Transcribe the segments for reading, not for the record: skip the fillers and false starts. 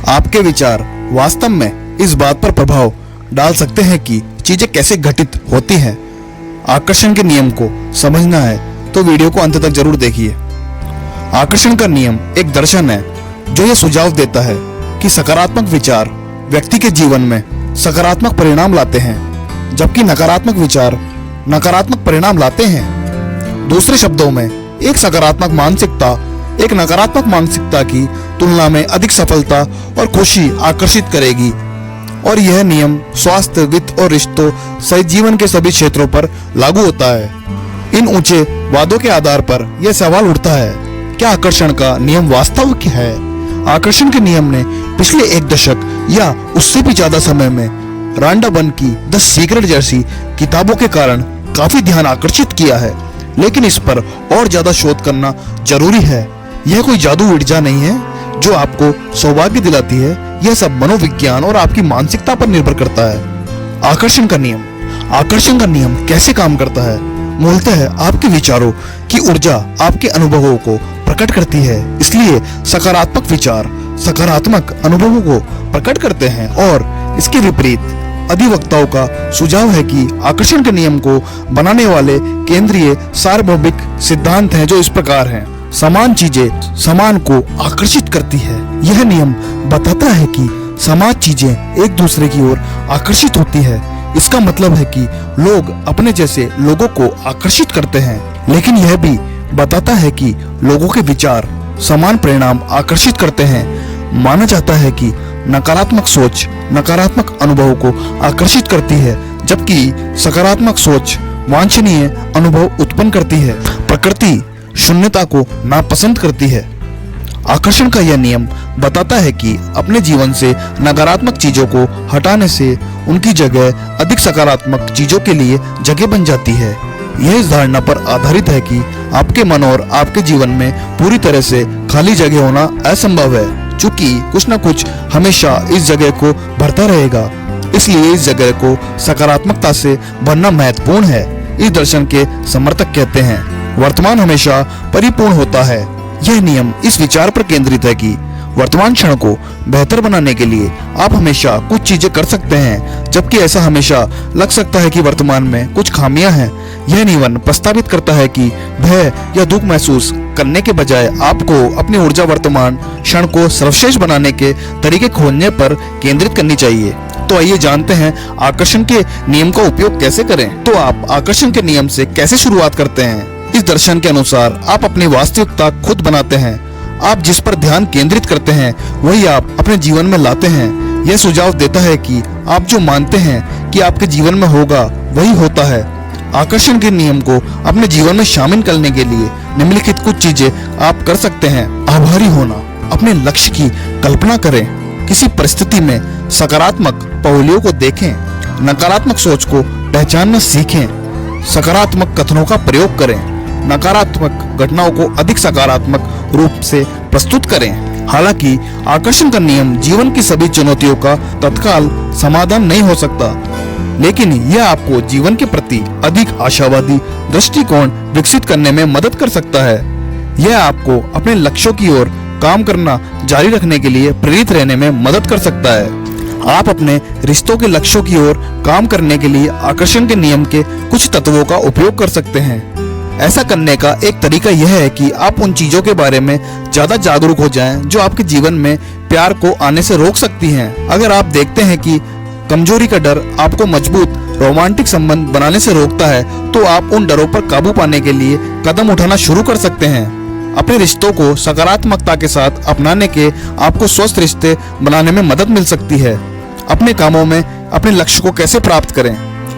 आपके विचार वास्तव में इस बात पर प्रभाव डाल सकते हैं कि चीजें कैसे घटित होती हैं। आकर्षण के नियम को समझना है तो वीडियो को अंत तक जरूर देखिए। आकर्षण का नियम एक दर्शन है जो यह सुझाव देता है कि सकारात्मक विचार व्यक्ति के जीवन में सकारात्मक परिणाम लाते हैं, जबकि नकारात्मक विचार नकारात्मक परिणाम लाते हैं। दूसरे शब्दों में, एक सकारात्मक मानसिकता एक नकारात्मक मानसिकता की तुलना में अधिक सफलता और खुशी आकर्षित करेगी, और यह नियम स्वास्थ्य, वित्त और रिश्तों सहित जीवन के सभी क्षेत्रों पर लागू होता है। इन ऊंचे वादों के आधार पर यह सवाल उठता है, क्या आकर्षण का नियम वास्तविक है? आकर्षण के नियम ने पिछले एक दशक या उससे भी ज्यादा समय में रांडा बर्न की द सीक्रेट जैसी किताबों के कारण काफी ध्यान आकर्षित किया है, लेकिन इस पर और ज्यादा शोध करना जरूरी है। यह कोई जादू ऊर्जा नहीं है जो आपको सौभाग्य दिलाती है, यह सब मनोविज्ञान और आपकी मानसिकता पर निर्भर करता है। आकर्षण का नियम कैसे काम करता है? मूलतः आपके विचारों की ऊर्जा आपके अनुभवों को प्रकट करती है, इसलिए सकारात्मक विचार सकारात्मक अनुभवों को प्रकट करते हैं, और इसके विपरीत अधिवक्ताओं का सुझाव है कि आकर्षण के नियम को बनाने वाले केंद्रीय सार्वभौमिक सिद्धांत हैं जो इस प्रकार हैं। समान चीजें समान को आकर्षित करती है। यह नियम बताता है कि समान चीजें एक दूसरे की ओर आकर्षित होती है। इसका मतलब है कि लोग अपने जैसे लोगों को आकर्षित करते हैं, लेकिन यह भी बताता है कि लोगों के विचार समान परिणाम आकर्षित करते हैं। माना जाता है कि नकारात्मक सोच नकारात्मक अनुभवों को आकर्षित करती है, जबकि सकारात्मक सोच वांछनीय अनुभव उत्पन्न करती है। प्रकृति शून्यता को नापसंद करती है। आकर्षण का यह नियम बताता है कि अपने जीवन से नकारात्मक चीजों को हटाने से उनकी जगह अधिक सकारात्मक चीजों के लिए जगह बन जाती है। यह इस धारणा पर आधारित है कि आपके मन और आपके जीवन में पूरी तरह से खाली जगह होना असंभव है, चूंकि कुछ न कुछ हमेशा इस जगह को भरता रहेगा। इसलिए इस जगह को सकारात्मकता से भरना महत्वपूर्ण है। इस दर्शन के समर्थक कहते हैं, वर्तमान हमेशा परिपूर्ण होता है। यह नियम इस विचार पर केंद्रित है कि वर्तमान क्षण को बेहतर बनाने के लिए आप हमेशा कुछ चीजें कर सकते हैं, जबकि ऐसा हमेशा लग सकता है कि वर्तमान में कुछ खामियां हैं। यह नियम प्रस्तावित करता है कि भय या दुख महसूस करने के बजाय आपको अपनी ऊर्जा वर्तमान क्षण को सर्वश्रेष्ठ बनाने के तरीके खोजने पर केंद्रित करनी चाहिए। तो आइए जानते हैं आकर्षण के नियम का उपयोग कैसे करें। तो आप आकर्षण के नियम से कैसे शुरुआत करते हैं? इस दर्शन के अनुसार आप अपनी वास्तविकता खुद बनाते हैं। आप जिस पर ध्यान केंद्रित करते हैं वही आप अपने जीवन में लाते हैं। यह सुझाव देता है कि आप जो मानते हैं कि आपके जीवन में होगा वही होता है। आकर्षण के नियम को अपने जीवन में शामिल करने के लिए निम्नलिखित कुछ चीजें आप कर सकते हैं। आभारी होना, अपने लक्ष्य की कल्पना करें, किसी परिस्थिति में सकारात्मक पहलुओं को देखें, नकारात्मक सोच को पहचानना सीखें, सकारात्मक कथनों का प्रयोग करें, नकारात्मक घटनाओं को अधिक सकारात्मक रूप से प्रस्तुत करें। हालांकि आकर्षण का नियम जीवन की सभी चुनौतियों का तत्काल समाधान नहीं हो सकता, लेकिन यह आपको जीवन के प्रति अधिक आशावादी दृष्टिकोण विकसित करने में मदद कर सकता है। यह आपको अपने लक्ष्यों की ओर काम करना जारी रखने के लिए प्रेरित रहने में मदद कर सकता है। आप अपने रिश्तों के लक्ष्यों की ओर काम करने के लिए आकर्षण के नियम के कुछ तत्वों का उपयोग कर सकते हैं। ऐसा करने का एक तरीका यह है कि आप उन चीजों के बारे में ज्यादा जागरूक हो जाएं जो आपके जीवन में प्यार को आने से रोक सकती हैं। अगर आप देखते हैं कि कमजोरी का डर आपको मजबूत रोमांटिक संबंध बनाने से रोकता है, तो आप उन डरों पर काबू पाने के लिए कदम उठाना शुरू कर सकते हैं। अपने रिश्तों को सकारात्मकता के साथ अपनाने के आपको स्वस्थ रिश्ते बनाने में मदद मिल सकती है। अपने कामों में अपने लक्ष्य को कैसे प्राप्त करें?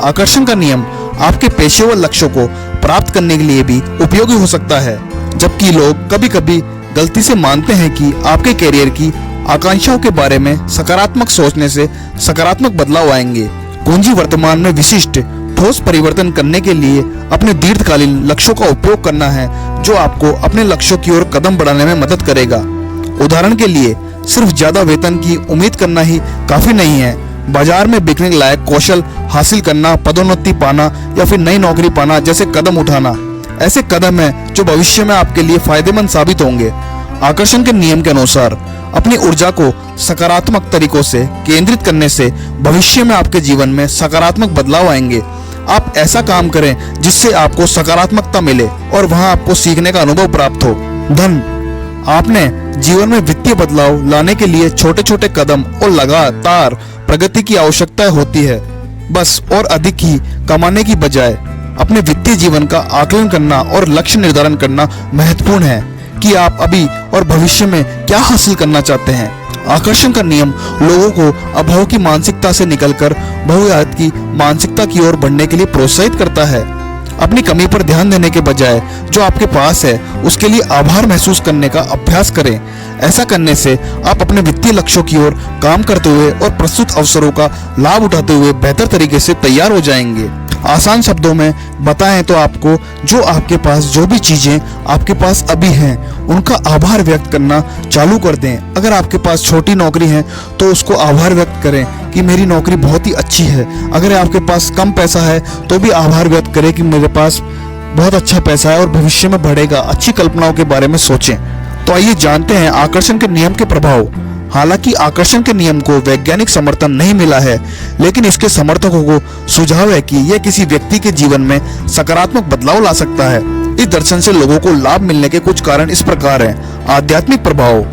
आकर्षण का नियम आपके पेशेवर लक्ष्यों को प्राप्त करने के लिए भी उपयोगी हो सकता है, जबकि लोग कभी कभी गलती से मानते हैं कि आपके करियर की आकांक्षाओं के बारे में सकारात्मक सोचने से सकारात्मक बदलाव आएंगे। कुंजी वर्तमान में विशिष्ट ठोस परिवर्तन करने के लिए अपने दीर्घकालीन लक्ष्यों का उपयोग करना है, जो आपको अपने लक्ष्यों की ओर कदम बढ़ाने में मदद करेगा। उदाहरण के लिए, सिर्फ ज्यादा वेतन की उम्मीद करना ही काफी नहीं है। बाजार में बिकने लायक कौशल हासिल करना, पदोन्नति पाना या फिर नई नौकरी पाना जैसे कदम उठाना ऐसे कदम हैं जो भविष्य में आपके लिए फायदेमंद साबित होंगे। आकर्षण के नियम के अनुसार अपनी ऊर्जा को सकारात्मक तरीकों से केंद्रित करने से भविष्य में आपके जीवन में सकारात्मक बदलाव आएंगे। आप ऐसा काम करें जिससे आपको सकारात्मकता मिले और वहां आपको सीखने का अनुभव प्राप्त हो। धन, आपने जीवन में वित्तीय बदलाव लाने के लिए छोटे छोटे कदम और लगातार प्रगति की आवश्यकता होती है। बस और अधिक ही कमाने की बजाय अपने वित्तीय जीवन का आकलन करना और लक्ष्य निर्धारण करना महत्वपूर्ण है कि आप अभी और भविष्य में क्या हासिल करना चाहते हैं। आकर्षण का नियम लोगों को अभाव की मानसिकता से निकलकर बहुआयत की मानसिकता की ओर बढ़ने के लिए प्रोत्साहित करता है। अपनी कमी पर ध्यान देने के बजाय जो आपके पास है उसके लिए आभार महसूस करने का अभ्यास करें। ऐसा करने से आप अपने वित्तीय लक्ष्यों की ओर काम करते हुए और प्रस्तुत अवसरों का लाभ उठाते हुए बेहतर तरीके से तैयार हो जाएंगे। आसान शब्दों में बताएं तो आपको जो आपके पास जो भी चीजें आपके पास अभी हैं उनका आभार व्यक्त करना चालू कर दें। अगर आपके पास छोटी नौकरी है तो उसको आभार व्यक्त करें कि मेरी नौकरी बहुत ही अच्छी है। अगर आपके पास कम पैसा है तो भी आभार व्यक्त करें कि मेरे पास बहुत अच्छा पैसा है और भविष्य में बढ़ेगा। अच्छी कल्पनाओं के बारे में सोचें। तो आइए जानते हैं आकर्षण के नियम के प्रभाव। हालांकि आकर्षण के नियम को वैज्ञानिक समर्थन नहीं मिला है, लेकिन इसके समर्थकों को सुझाव है कि यह किसी व्यक्ति के जीवन में सकारात्मक बदलाव ला सकता है। इस दर्शन से लोगों को लाभ मिलने के कुछ कारण इस प्रकार हैं। आध्यात्मिक प्रभाव।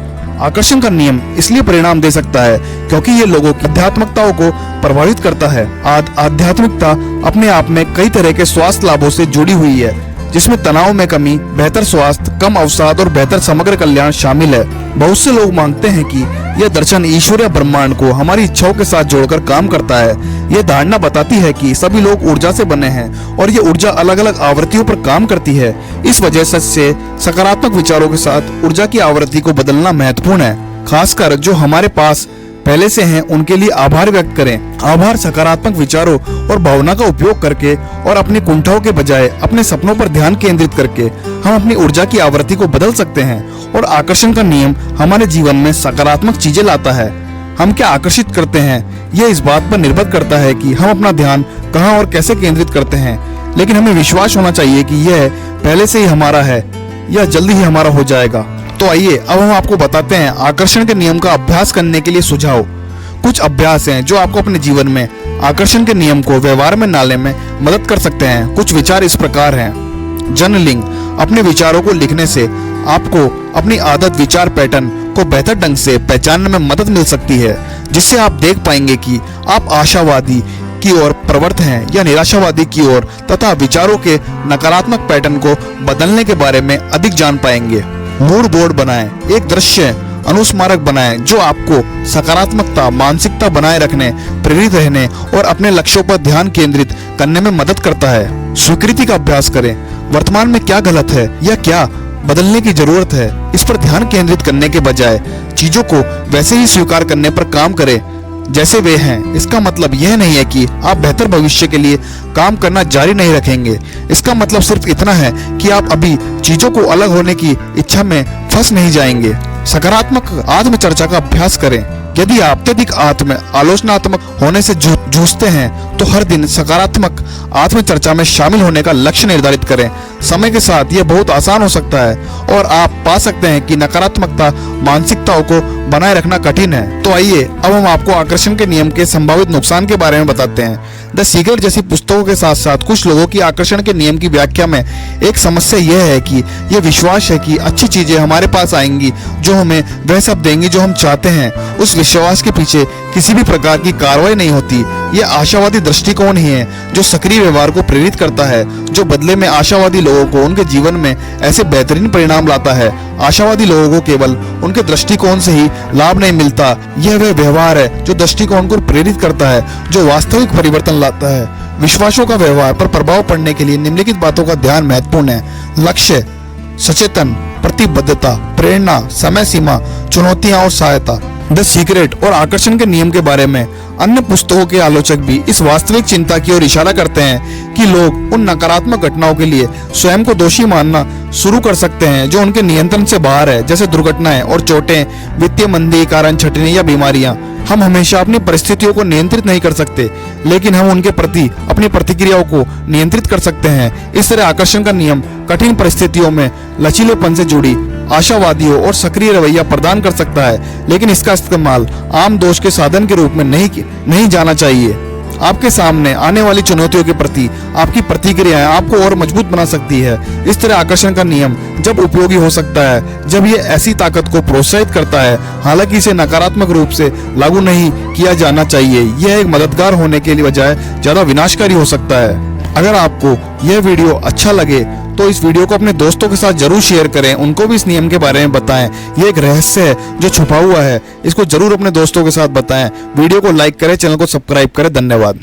आकर्षण का नियम इसलिए परिणाम दे सकता है क्योंकि ये लोगों की आध्यात्मिकताओं को प्रभावित करता है। आध्यात्मिकता अपने आप में कई तरह के स्वास्थ्य लाभों से जुड़ी हुई है, जिसमें तनाव में कमी, बेहतर स्वास्थ्य, कम अवसाद और बेहतर समग्र कल्याण शामिल है। बहुत से लोग मानते हैं कि यह दर्शन ईश्वरीय ब्रह्मांड को हमारी इच्छाओं के साथ जोड़कर काम करता है। यह धारणा बताती है कि सभी लोग ऊर्जा से बने हैं और यह ऊर्जा अलग अलग आवृत्तियों पर काम करती है। इस वजह से सकारात्मक विचारों के साथ ऊर्जा की आवृत्ति को बदलना महत्वपूर्ण है। खासकर जो हमारे पास पहले से हैं उनके लिए आभार व्यक्त करें। आभार सकारात्मक विचारों और भावना का उपयोग करके और अपनी कुंठाओं के बजाय अपने सपनों पर ध्यान केंद्रित करके हम अपनी ऊर्जा की आवृत्ति को बदल सकते हैं। और आकर्षण का नियम हमारे जीवन में सकारात्मक चीजें लाता है। हम क्या आकर्षित करते हैं यह इस बात पर निर्भर करता है कि हम अपना ध्यान कहाँ और कैसे केंद्रित करते हैं। लेकिन हमें विश्वास होना चाहिए कि यह पहले से ही हमारा है या जल्दी ही हमारा हो जाएगा। तो आइए अब हम आपको बताते हैं आकर्षण के नियम का अभ्यास करने के लिए सुझाव। कुछ अभ्यास हैं जो आपको अपने जीवन में आकर्षण के नियम को व्यवहार में लाने में मदद कर सकते हैं। कुछ विचार इस प्रकार हैं। जर्नलिंग। अपने विचारों को लिखने से आपको अपनी आदत, विचार पैटर्न को बेहतर ढंग से पहचानने में मदद मिल सकती है, जिससे आप देख पाएंगे कि आप आशावादी की ओर प्रवृत्त हैं या निराशावादी की ओर, तथा विचारों के नकारात्मक पैटर्न को बदलने के बारे में अधिक जान पाएंगे। मूड बोर्ड बनाएं। एक दृश्य अनुस्मारक बनाएं जो आपको सकारात्मकता मानसिकता बनाए रखने, प्रेरित रहने और अपने लक्ष्यों पर ध्यान केंद्रित करने में मदद करता है। स्वीकृति का अभ्यास करें। वर्तमान में क्या गलत है या क्या बदलने की जरूरत है, इस पर ध्यान केंद्रित करने के बजाय चीजों को वैसे ही स्वीकार करने पर काम करें जैसे वे हैं। इसका मतलब यह नहीं है कि आप बेहतर भविष्य के लिए काम करना जारी नहीं रखेंगे। इसका मतलब सिर्फ इतना है कि आप अभी चीजों को अलग होने की इच्छा में फंस नहीं जाएंगे। सकारात्मक आत्मचर्चा का अभ्यास करें। यदि आप अत्यधिक आलोचनात्मक होने से जूझते हैं तो हर दिन सकारात्मक आत्मचर्चा में शामिल होने का लक्ष्य निर्धारित करें। समय के साथ यह बहुत आसान हो सकता है और आप पा सकते हैं कि नकारात्मकता मानसिकताओं को बनाए रखना कठिन है। तो आइए अब हम आपको आकर्षण के नियम के संभावित नुकसान के बारे में बताते हैं। द सीक्रेट जैसी पुस्तकों के साथ साथ कुछ लोगों की आकर्षण के नियम की व्याख्या में एक समस्या यह है कि यह विश्वास है कि अच्छी चीजें हमारे पास आएंगी जो हमें वह सब देंगी जो हम चाहते हैं। उस विश्वास के पीछे किसी भी प्रकार की कार्रवाई नहीं होती। यह आशावादी दृष्टिकोण ही है जो सक्रिय व्यवहार को प्रेरित करता है, जो बदले में आशावादी लोगों को उनके जीवन में ऐसे बेहतरीन परिणाम लाता है। आशावादी लोगों को केवल उनके दृष्टिकोण से ही लाभ नहीं मिलता। यह वह व्यवहार है जो दृष्टिकोण को प्रेरित करता है, जो वास्तविक परिवर्तन लाता है। विश्वासों का व्यवहार पर प्रभाव पड़ने के लिए निम्नलिखित बातों का ध्यान महत्वपूर्ण है। लक्ष्य, सचेतन, प्रतिबद्धता, प्रेरणा, समय सीमा, चुनौतियां और सहायता। द सीक्रेट और आकर्षण के नियम के बारे में अन्य पुस्तकों के आलोचक भी इस वास्तविक चिंता की ओर इशारा करते हैं कि लोग उन नकारात्मक घटनाओं के लिए स्वयं को दोषी मानना शुरू कर सकते हैं जो उनके नियंत्रण से बाहर है, जैसे दुर्घटनाएं और चोटें, वित्तीय मंदी के कारण छंटनी या बीमारियां। हम हमेशा अपनी परिस्थितियों को नियंत्रित नहीं कर सकते, लेकिन हम उनके प्रति अपनी प्रतिक्रियाओं को नियंत्रित कर सकते हैं। इस तरह आकर्षण का नियम कठिन परिस्थितियों में लचीलेपन से जुड़ी आशावादियों और सक्रिय रवैया प्रदान कर सकता है, लेकिन इसका इस्तेमाल आम दोष के साधन के रूप में नहीं जाना चाहिए। आपके सामने आने वाली चुनौतियों के प्रति आपकी प्रतिक्रियाएं आपको और मजबूत बना सकती है। इस तरह आकर्षण का नियम जब उपयोगी हो सकता है जब ये ऐसी ताकत को प्रोत्साहित करता है, हालांकि इसे नकारात्मक रूप से लागू नहीं किया जाना चाहिए। यह एक मददगार होने के बजाय ज्यादा विनाशकारी हो सकता है। अगर आपको यह वीडियो अच्छा लगे तो इस वीडियो को अपने दोस्तों के साथ जरूर शेयर करें, उनको भी इस नियम के बारे में बताएं। यह एक रहस्य है जो छुपा हुआ है, इसको जरूर अपने दोस्तों के साथ बताएं। वीडियो को लाइक करें, चैनल को सब्सक्राइब करें। धन्यवाद।